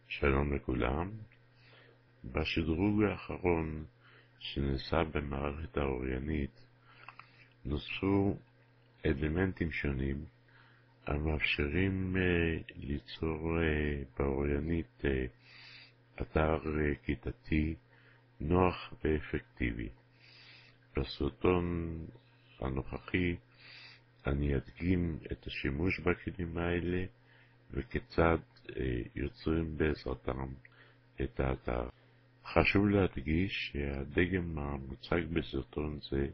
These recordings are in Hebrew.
שלום לכולם. בשדרוג האחרון שנעשה במערכת האוריינית נוספו אלמנטים שונים המאפשרים ליצור באוריינית אתר כיתתי נוח ואפקטיבי. בסרטון הנוכחי אני אדגים את השימוש בכלים האלה וכיצד יוצרים בעזרתם את האתר. חשוב להדגיש שהדגם המוצג בסרטון זה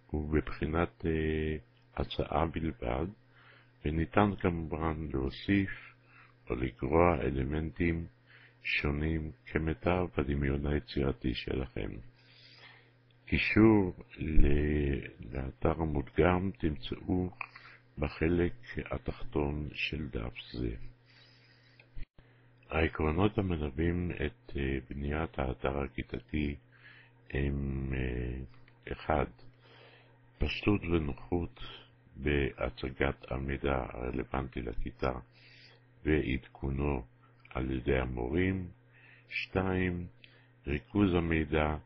הוא בבחינת הצעה בלבד, וניתן כמובן להוסיף או לגרוע אלמנטים שונים כמיטב הדמיון היצירתי שלכם. קישור לאתר המודגם תמצאו בחלק התחתון של דף זה. העקרונות המלווים את בניית האתר הכיתתי הם 1. פשטות ונוחות בהצגת המידע הרלוונטי לכיתה ועדכונו על ידי המורים. 2. ריכוז המידע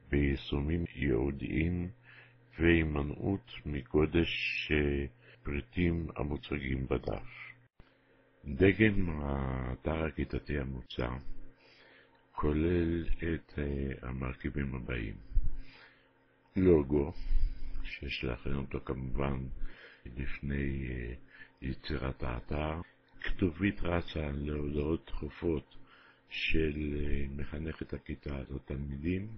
ביישומים ייעודיים והימנעות מגודש פריטים המוצגים בדף. דגם האתר הכיתתי המוצע כולל את המרכיבים הבאים: לוגו, שיש להכין אותו כמובן לפני יצירת האתר, כתובית רצה להודעות דחופות של מחנכת הכיתה לתלמידים,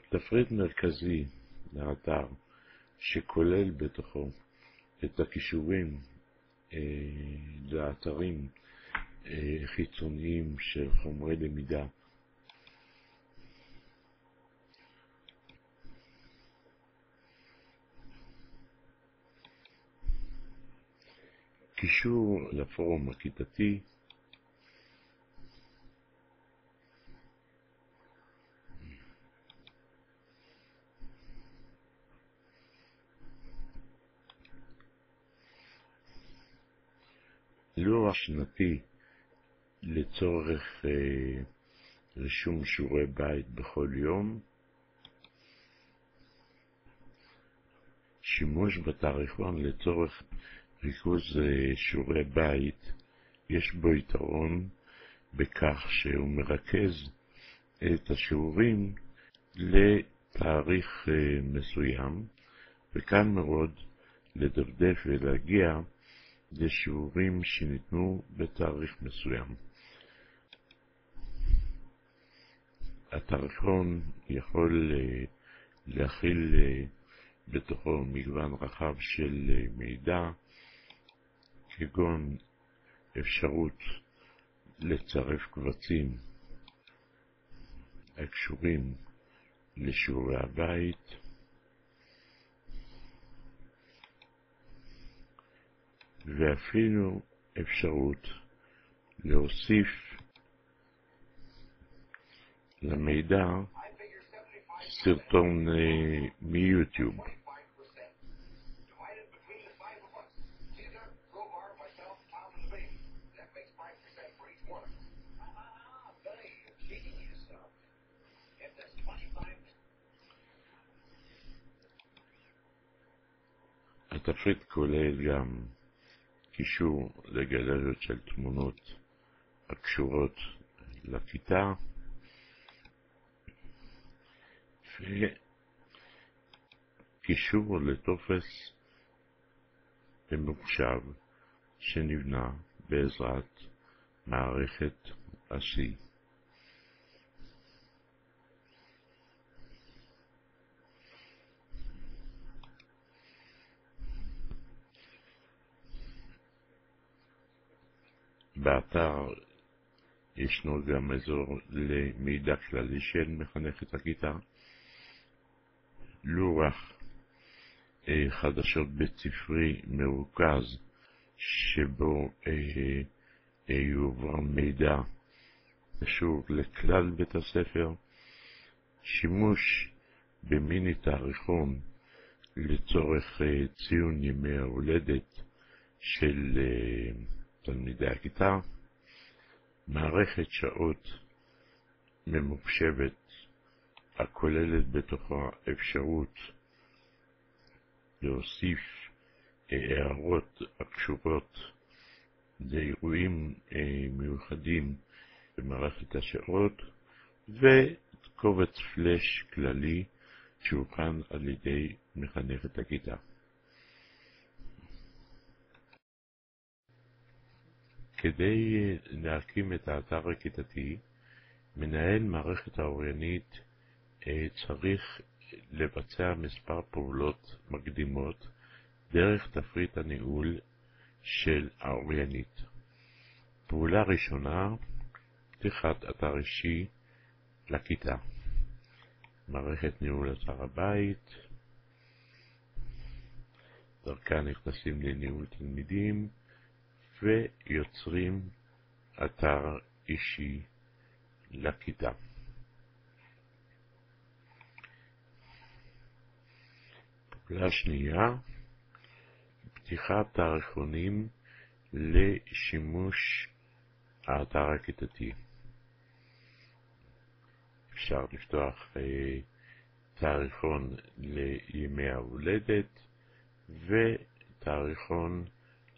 תפריט מרכזי לאתר שכולל בתוכו את הקישורים לאתרים חיצוניים של חומרי למידה, קישור לפורום הכיתתי, לוח שנתי לצורך רישום שיעורי בית בכל יום, שימוש בתאריכון לצורך ריכוז שיעורי בית. יש בו יתרון בכך שהוא מרכז את השיעורים לתאריך מסוים, וקל מאוד לדפדף ולהגיע לשיעורים שניתנו בתאריך מסוים. התאריכון יכול להכיל בתוכו מגוון רחב של מידע, כגון אפשרות לצרף קבצים הקשורים לשיעורי הבית, ואפילו אפשרות להוסיף למידע סרטון מיוטיוב. התפריט כולל גם קישור לגלריות של תמונות הקשורות לכיתה וקישור לטופס ממוחשב שנבנה בעזרת מערכת C. באתר ישנו גם אזור למידע כללי של מחנכת הכיתה, לוח חדשות בית ספרי מרוכז שבו יועבר מידע קשור לכלל בית הספר, שימוש במיני תאריכון לצורך ציון ימי ההולדת של תלמידי הכיתה, מערכת שעות ממוחשבת הכוללת בתוכה אפשרות להוסיף הערות הקשורות לאירועים מיוחדים במערכת השעות, וקובץ פלאש כללי שהוכן על ידי מחנכת הכיתה. כדי להקים את האתר הכיתתי, מנהל מערכת האוריינית צריך לבצע מספר פעולות מקדימות דרך תפריט הניהול של האוריינית. פעולה ראשונה, פתיחת אתר אישי לכיתה. מערכת ניהול אתר הבית, דרכה נכנסים לניהול תלמידים ויוצרים אתר אישי לכיתה. פעולה שנייה, פתיחת תאריכונים לשימוש האתר הכיתתי. אפשר לפתוח תאריכון לימי ההולדת ותאריכון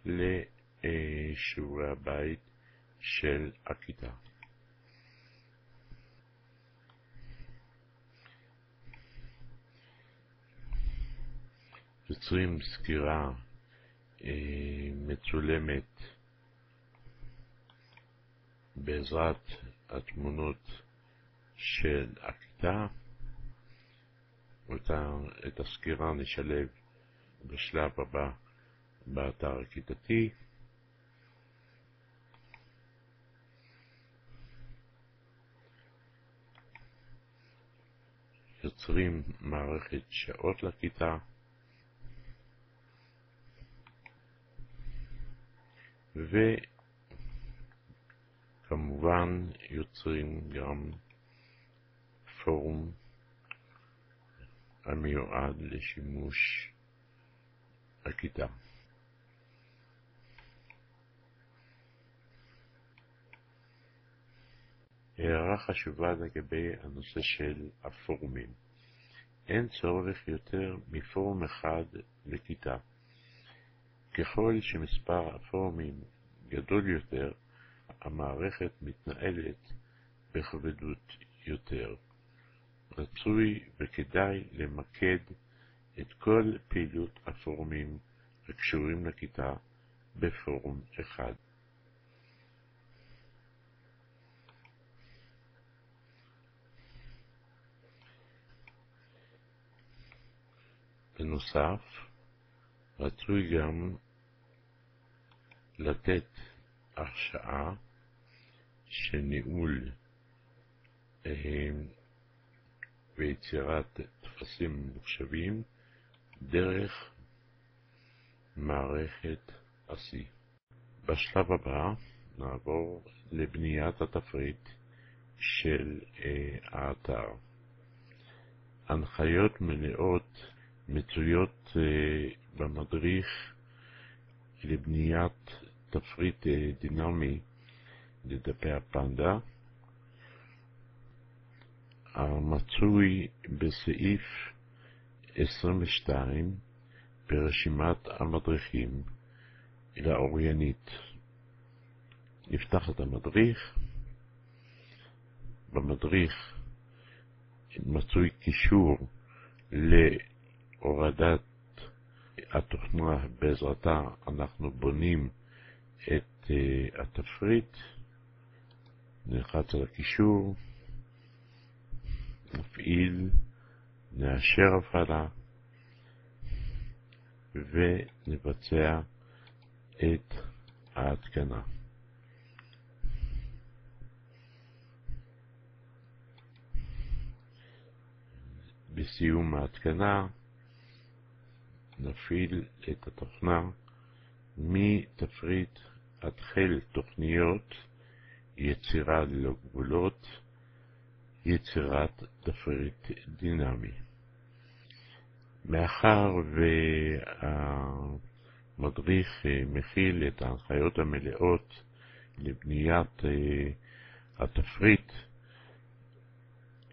לשיעורי הבית של הכיתה. יוצרים סקירה מצולמת בעזרת התמונות של הכיתה. את הסקירה נשלב בשלב הבא באתר הכיתתי. יוצרים מערכת שעות לכיתה. וכמובן יוצרים גם פורום המיועד לשימוש הכיתה. הערה חשובה לגבי הנושא של הפורומים. אין צורך יותר מפורום אחד לכיתה. ככל שמספר הפורומים גדול יותר, המערכת מתנהלת בכבדות יותר. רצוי וכדאי למקד את כל פעילות הפורומים הקשורים לכיתה בפורום אחד. בנוסף, רצוי גם לתת הרשאה של ניהול ויצירת טפסים ממוחשבים דרך מערכת ה-C. בשלב הבא נעבור לבניית התפריט של האתר. הנחיות מלאות מצויות במדריך לבניית תפריט דינמי לדפי הפנדה, המצוי בסעיף 22 ברשימת המדריכים לאוריינית. נפתח את המדריך. במדריך מצוי קישור להורדת התוכנה בעזרתה אנחנו בונים את התפריט. נלחץ על הקישור, נפעיל, נאשר הפעלה ונבצע את ההתקנה. בסיום ההתקנה נפעיל את התוכנה מתפריט עד חיל תוכניות, יצירה ללא גבולות, יצירת תפריט דינמי. מאחר והמדריך מכיל את ההנחיות המלאות לבניית התפריט,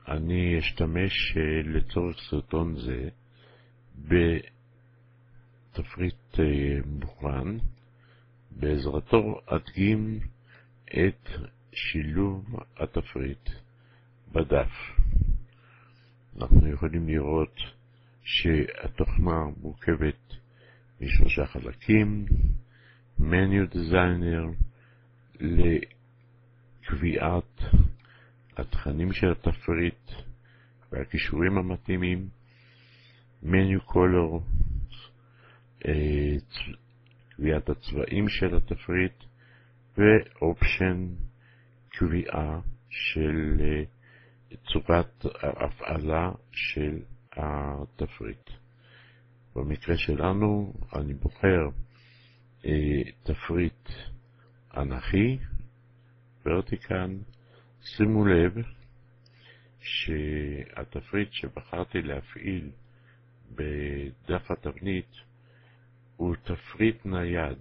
אני אשתמש לצורך סרטון זה בתפריט מוכן, בעזרתו אדגים את שילוב התפריט בדף. אנחנו יכולים לראות שהתוכנה מורכבת משלושה חלקים: מניו דיזיינר לקביעת התכנים של התפריט והקישורים המתאימים, מניו קולור קביעת הצבעים של התפריט, ואופשן קביעה של צורת ההפעלה של התפריט. במקרה שלנו אני בוחר תפריט אנכי, ורטיקל. שימו לב שהתפריט שבחרתי להפעיל בדף התבנית הוא תפריט נייד.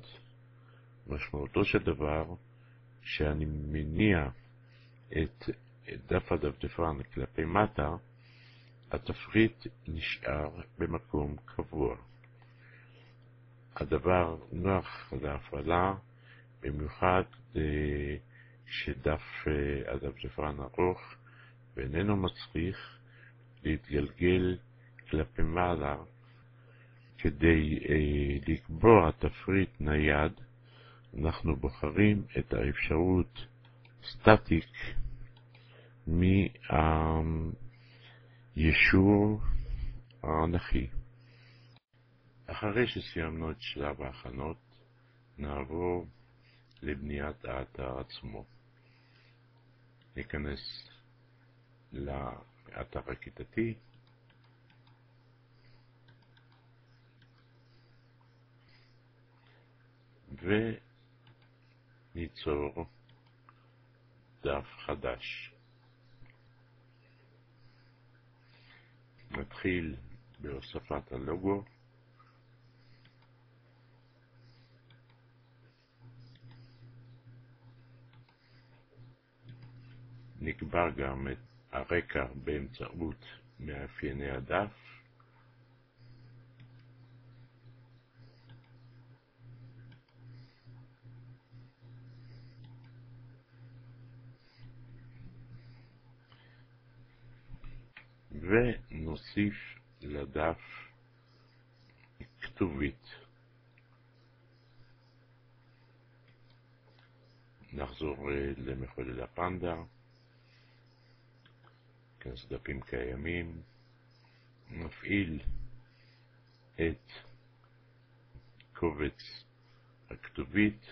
משמעותו של דבר שאני מניע את דף הדפדפן כלפי מטה, התפריט נשאר במקום קבוע. הדבר נוח להפעלה, במיוחד כשדף הדפדפן ארוך ואיננו מצריך להתגלגל כלפי מעלה. כדי לקבוע תפריט נייד, אנחנו בוחרים את האפשרות סטטיק מהיישור האנכי. אחרי שסיימנו את שלב ההכנות, נעבור לבניית האתר עצמו. ניכנס לאתר הכיתתי, וניצור דף חדש. נתחיל בהוספת הלוגו. נקבע גם את הרקע באמצעות מאפייני הדף. ונוסיף לדף כתובית. נחזור למחולל הפנדה, כנס דפים קיימים, נפעיל את קובץ הכתובית,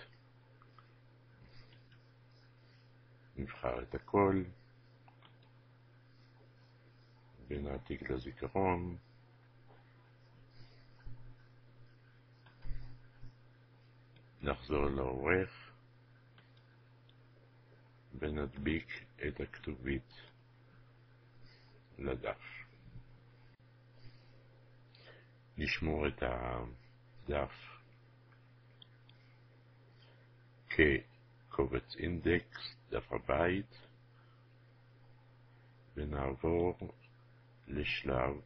נבחר את הכל, ונעתיק לזיכרון, נחזור לעורך ונדביק את הכתובית לדף. נשמור את הדף כקובץ אינדקס, דף הבית, ונעבור לשלב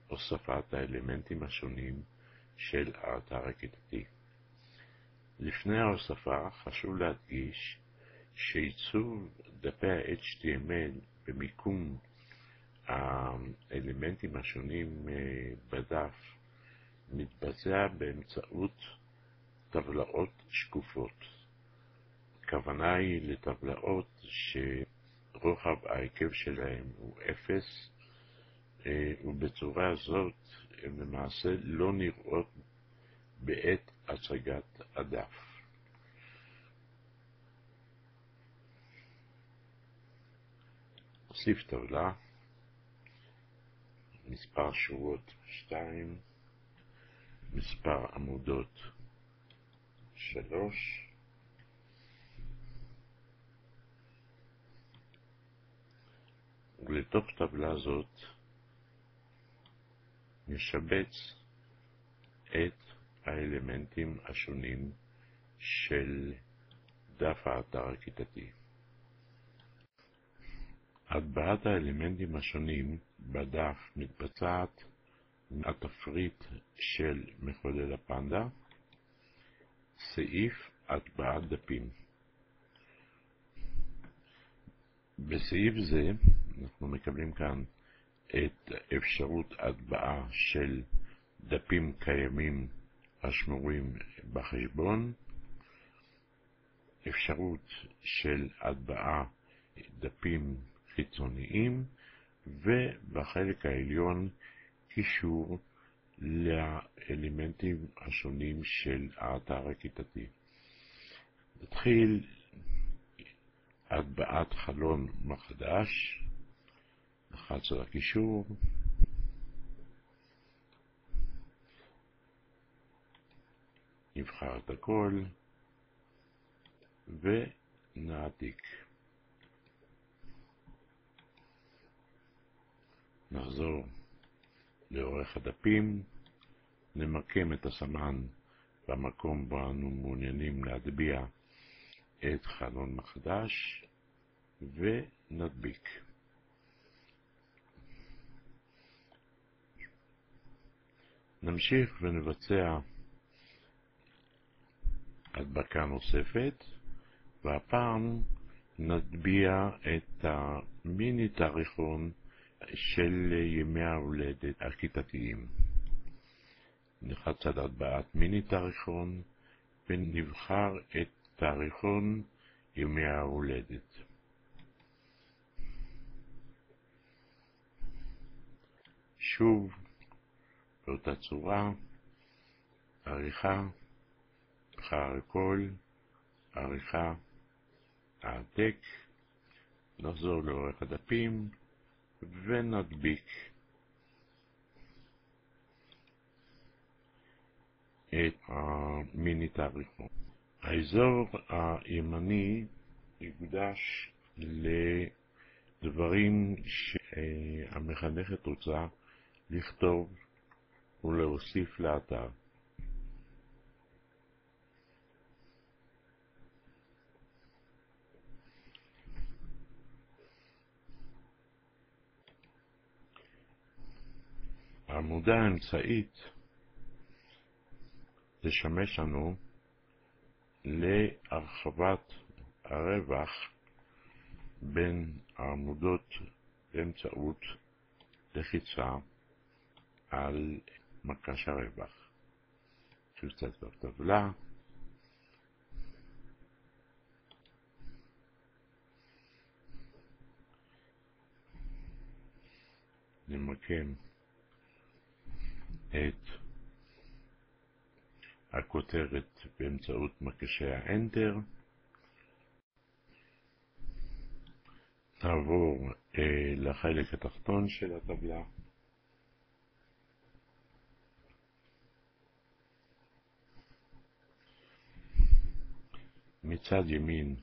הוספת האלמנטים השונים של האתר הכיתתי. לפני ההוספה חשוב להדגיש שעיצוב דפי ה-HTML במיקום האלמנטים השונים בדף מתבצע באמצעות טבלאות שקופות. הכוונה היא לטבלאות שרוחב ההיקף שלהם הוא 0, ובצורה הזאת הן למעשה לא נראות בעת הצגת הדף. נוסיף טבלה, מספר שורות 2, מספר עמודות 3, ולתוך טבלה זאת נשבץ את האלמנטים השונים של דף האתר הכיתתי. הטבעת האלמנטים השונים בדף מתבצעת מהתפריט של מחולל הפנדה, סעיף הטבעת דפים. בסעיף זה אנחנו מקבלים כאן את אפשרות הטבעה של דפים קיימים השמורים בחשבון, אפשרות של הטבעה דפים חיצוניים, ובחלק העליון קישור לאלמנטים השונים של האתר הכיתתי. נתחיל הטבעת חלון מחדש, לחץ על הקישור, נבחר את הכל ונעתיק. נחזור לאורך הדפים, נמקם את הסמן במקום בו אנו מעוניינים להטביע את חלון מחדש ונדביק. נמשיך ונבצע הדבקה נוספת, והפעם נטביע את המיני תאריכון של ימי ההולדת הכיתתיים. נלחץ על הטבעת מיני תאריכון ונבחר את תאריכון ימי ההולדת. שוב באותה צורה, עריכה, בחר הכל, עריכה, העתק, נחזור לאורך הדפים ונדביק את המיני תאריכון. האזור הימני יוקדש לדברים שהמחנכת רוצה לכתוב ולהוסיף לאתר. העמודה האמצעית תשמש לנו להרחבת הרווח בין העמודות באמצעות לחיצה על מקש הרווח. קצת בטבלה, נמקם את הכותרת באמצעות מקשי האנטר. נעבור לחלק התחתון של הטבלה. מצד ימין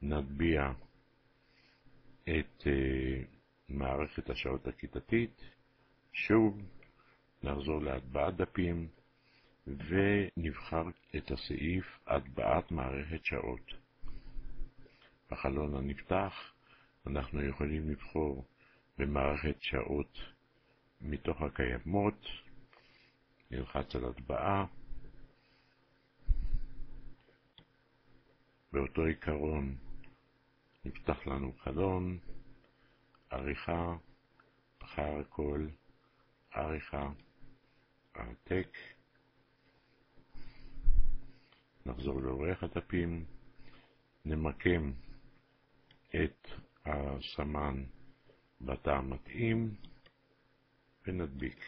נטביע את מערכת השעות הכיתתית. שוב נחזור להטבעת דפים ונבחר את הסעיף הטבעת מערכת שעות. בחלון הנפתח אנחנו יכולים לבחור במערכת שעות מתוך הקיימות, נלחץ על הטבעה, באותו עיקרון נפתח לנו חלון, עריכה, בחר הכל, עריכה, העתק, נחזור לאורך הדפים, נמקם את הסמן בתא המתאים ונדביק.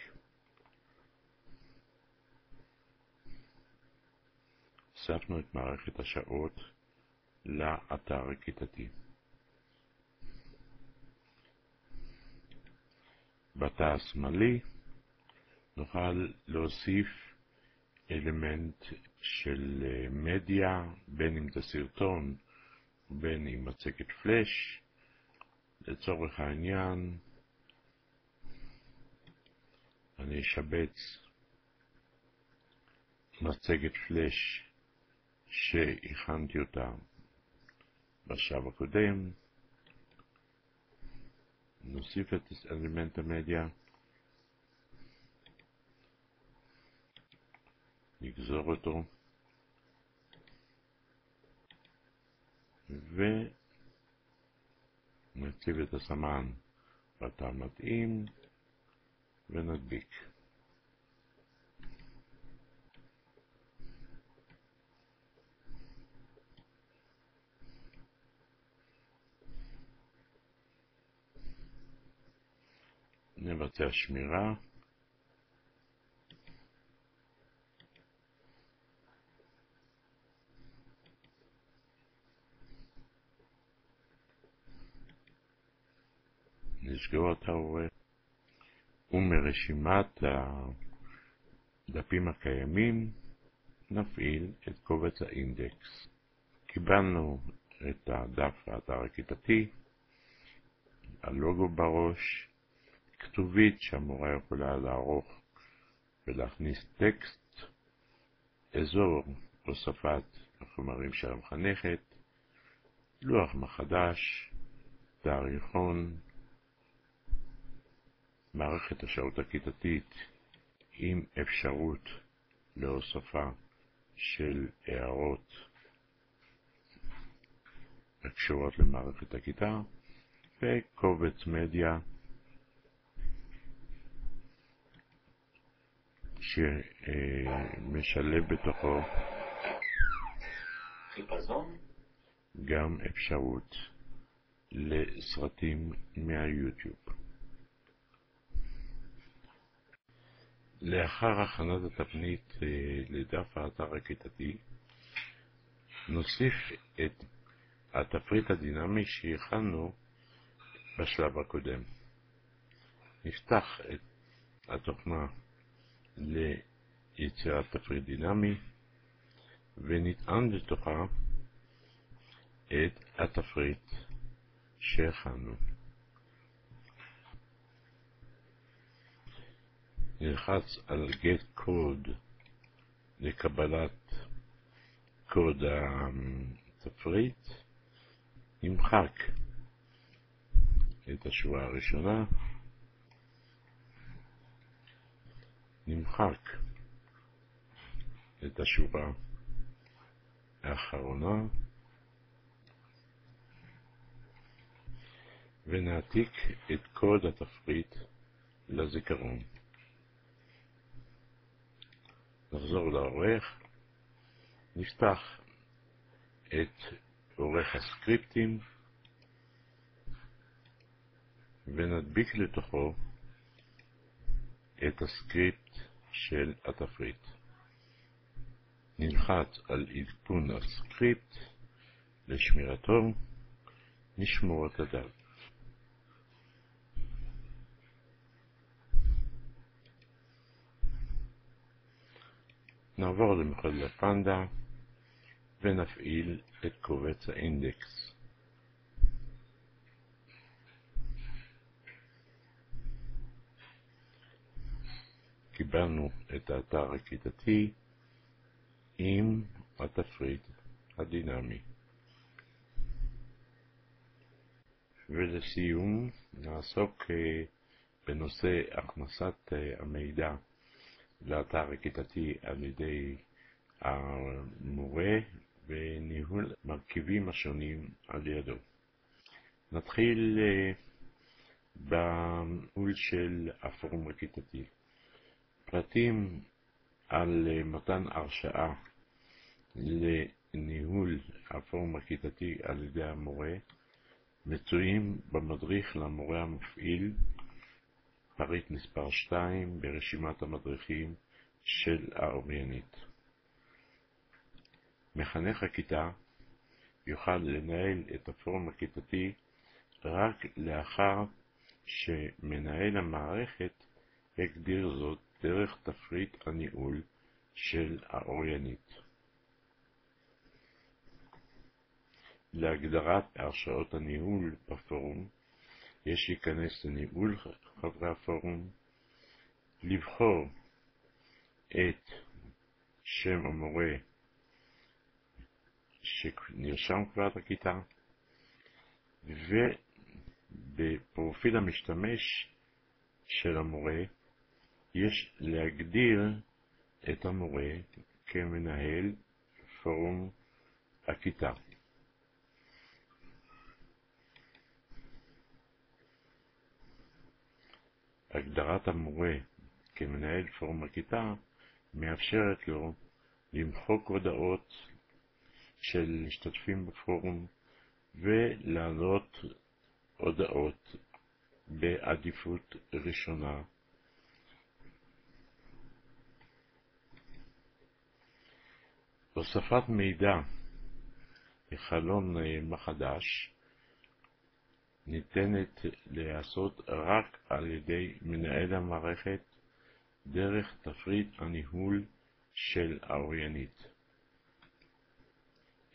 הוספנו את מערכת השעות לאתר הכיתתי. בתא השמאלי נוכל להוסיף אלמנט של מדיה, בין אם זה סרטון ובין אם מצגת פלאש. לצורך העניין אני אשבץ מצגת פלאש שהכנתי אותה בשלב הקודם. נוסיף את אלמנט המדיה, נגזור אותו ונציב את הסמן בתא המתאים ונדביק. נבצע שמירה. נסגור את העורך, ומרשימת הדפים הקיימים נפעיל את קובץ האינדקס. קיבלנו את הדף האתר הכיתתי, הלוגו בראש, כתובית שהמורה יכולה לערוך ולהכניס טקסט, אזור הוספת החומרים של המחנכת, לוח מחדש, תאריכון, מערכת השעות הכיתתית עם אפשרות להוספה של הערות הקשורות למערכת הכיתה, וקובץ מדיה שמשלב בתוכו חיפזון גם אפשרות לסרטים מהיוטיוב. לאחר הכנת התבנית לדף האתר הכיתתי, נוסיף את התפריט הדינמי שהכנו בשלב הקודם. נפתח את התוכנה ליצירת תפריט דינמי ונטען לתוכה את התפריט שהכנו. נלחץ על Get Code לקבלת קוד התפריט, נמחק את השורה הראשונה, נמחק את השורה האחרונה, ונעתיק את קוד התפריט לזיכרון. נחזור לעורך, נפתח את עורך הסקריפטים ונדביק לתוכו את הסקריפט של התפריט. נלחץ על עדכון הסקריפט לשמירתו, נשמור את הדף. נעבור למחשב הפנדה ונפעיל את קובץ האינדקס. קיבלנו את האתר הכיתתי עם התפריט הדינמי. ולסיום נעסוק בנושא הכנסת המידע לאתר הכיתתי על ידי המורה וניהול מרכיבים השונים על ידו. נתחיל בניהול של הפורום הכיתתי. פרטים על מתן הרשאה לניהול הפורום הכיתתי על ידי המורה מצויים במדריך למורה המפעיל, פריט מספר 2 ברשימת המדריכים של האוריינית. מחנך הכיתה יוכל לנהל את הפורום הכיתתי רק לאחר שמנהל המערכת הגדיר זאת דרך תפריט הניהול של האוריינית. להגדרת הרשאות הניהול בפורום יש להיכנס לניהול חברי הפורום, לבחור את שם המורה שנרשם כבר בכיתה, ובפרופיל המשתמש של המורה יש להגדיר את המורה כמנהל פורום הכיתה. הגדרת המורה כמנהל פורום הכיתה מאפשרת לו למחוק הודעות של משתתפים בפורום ולהעלות הודעות בעדיפות ראשונה. הוספת מידע לחלון מחדש ניתנת להיעשות רק על ידי מנהל המערכת דרך תפריט הניהול של האוריינית.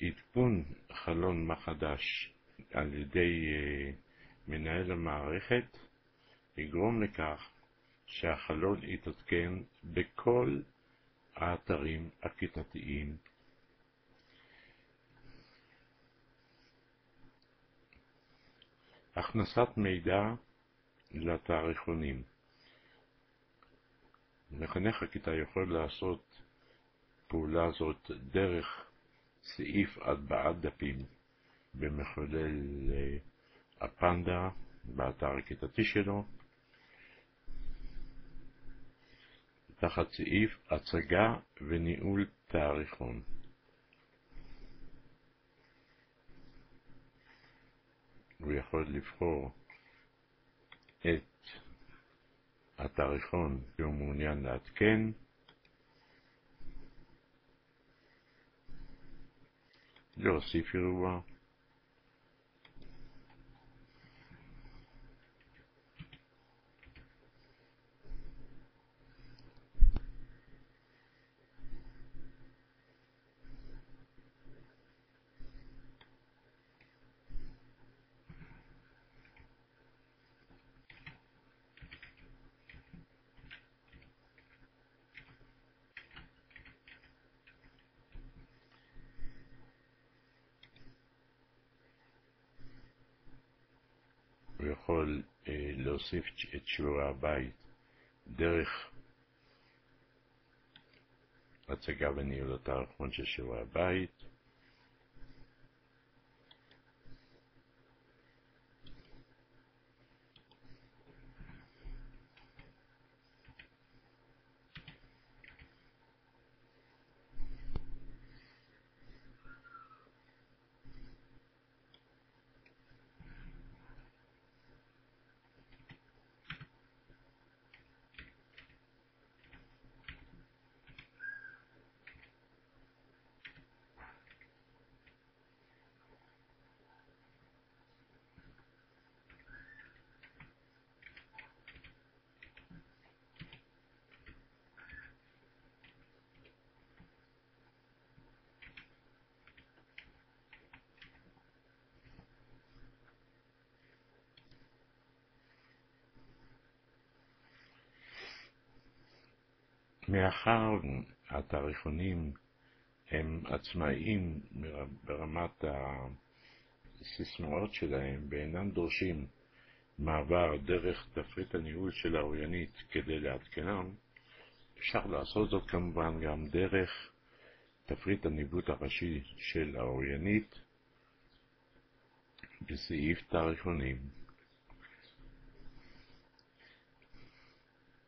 עדכון חלון מחדש על ידי מנהל המערכת יגרום לכך שהחלון יתעדכן בכל האתרים הכיתתיים. הכנסת מידע לתאריכונים. מחנך הכיתה יכול לעשות פעולה זאת דרך סעיף הטבעת דפים במחולל הפנדה באתר הכיתתי שלו, תחת סעיף הצגה וניהול תאריכון. הוא יכול לבחור את התאריכון שהוא מעוניין לעדכן, להוסיף אירוע, הוא יכול להוסיף את שיעורי הבית דרך הצגה וניהול התאריכון של שיעורי הבית, מאחר התאריכונים הם עצמאיים ברמת הסיסמאות שלהם ואינם דורשים מעבר דרך תפריט הניהול של האוריינית כדי לעדכנם, אפשר לעשות זאת כמובן גם דרך תפריט הניווט הראשי של האוריינית בסעיף תאריכונים.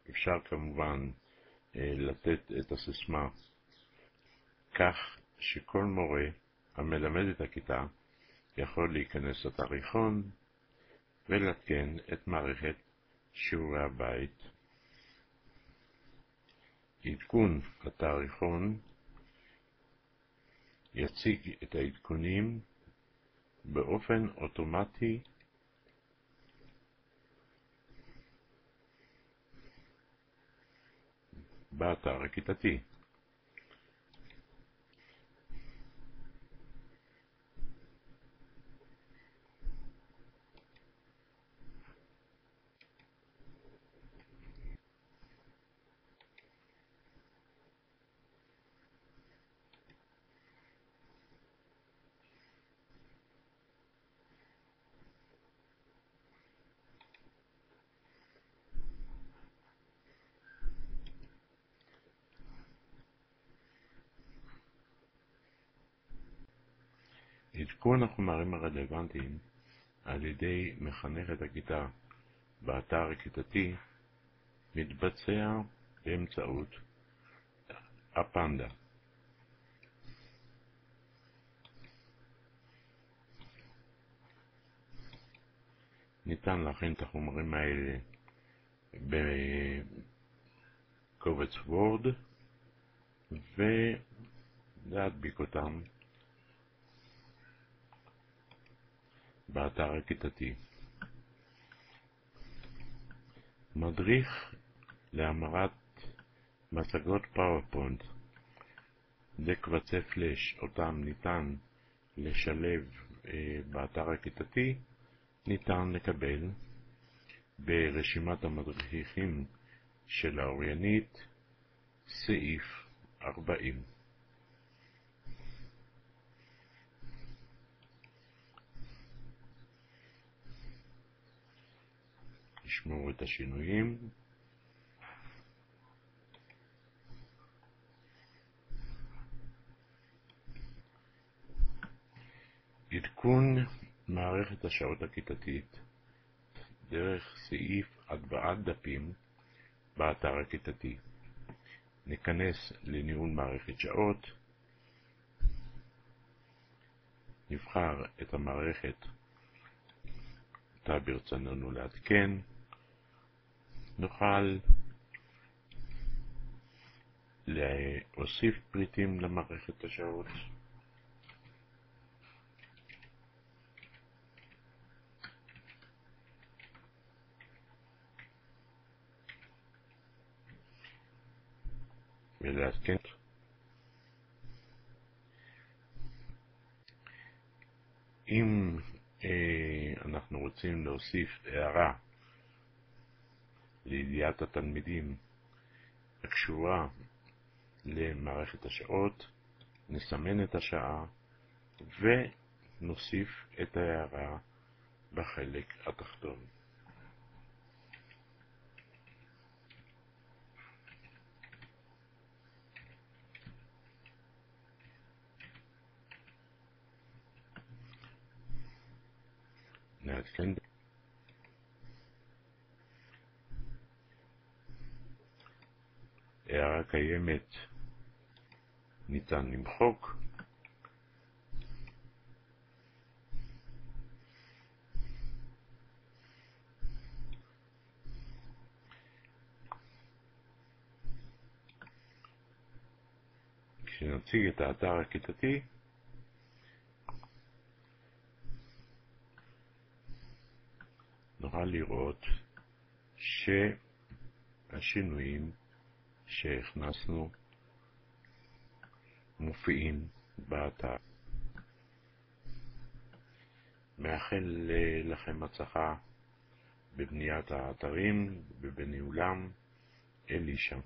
אפשר כמובן לתת את הסיסמה כך שכל מורה המלמד את הכיתה יכול להיכנס לתאריכון ולעדכן את מערכת שיעורי הבית. עדכון התאריכון יציג את העדכונים באופן אוטומטי באתר הכיתתי. עדכון החומרים הרלוונטיים על ידי מחנכת הכיתה באתר הכיתתי מתבצע באמצעות הפנדה. ניתן להכין את החומרים האלה בקובץ וורד ולהדביק אותם באתר הכיתתי. מדריך להמרת מצגות פאורפוינט לקבצי פלאש אותם ניתן לשלב באתר הכיתתי ניתן לקבל ברשימת המדריכים של האוריינית סעיף 40. נשמור את השינויים. עדכון מערכת השעות הכיתתית דרך סעיף הטבעת דפים באתר הכיתתי. ניכנס לניהול מערכת שעות, נבחר את המערכת אותה ברצוננו לעדכן, נוכל להוסיף פריטים למערכת השעות, ולעדכן. אם אנחנו רוצים להוסיף הערה לידיעת התלמידים הקשורה למערכת השעות, נסמן את השעה ונוסיף את ההערה בחלק התחתון. נעדכן. הערה קיימת ניתן למחוק. כשנציג את האתר הכיתתי נוכל לראות שהשינויים שהכנסנו מופיעים באתר. מאחל לכם הצלחה בבניית האתרים ובניהולם. אלישע.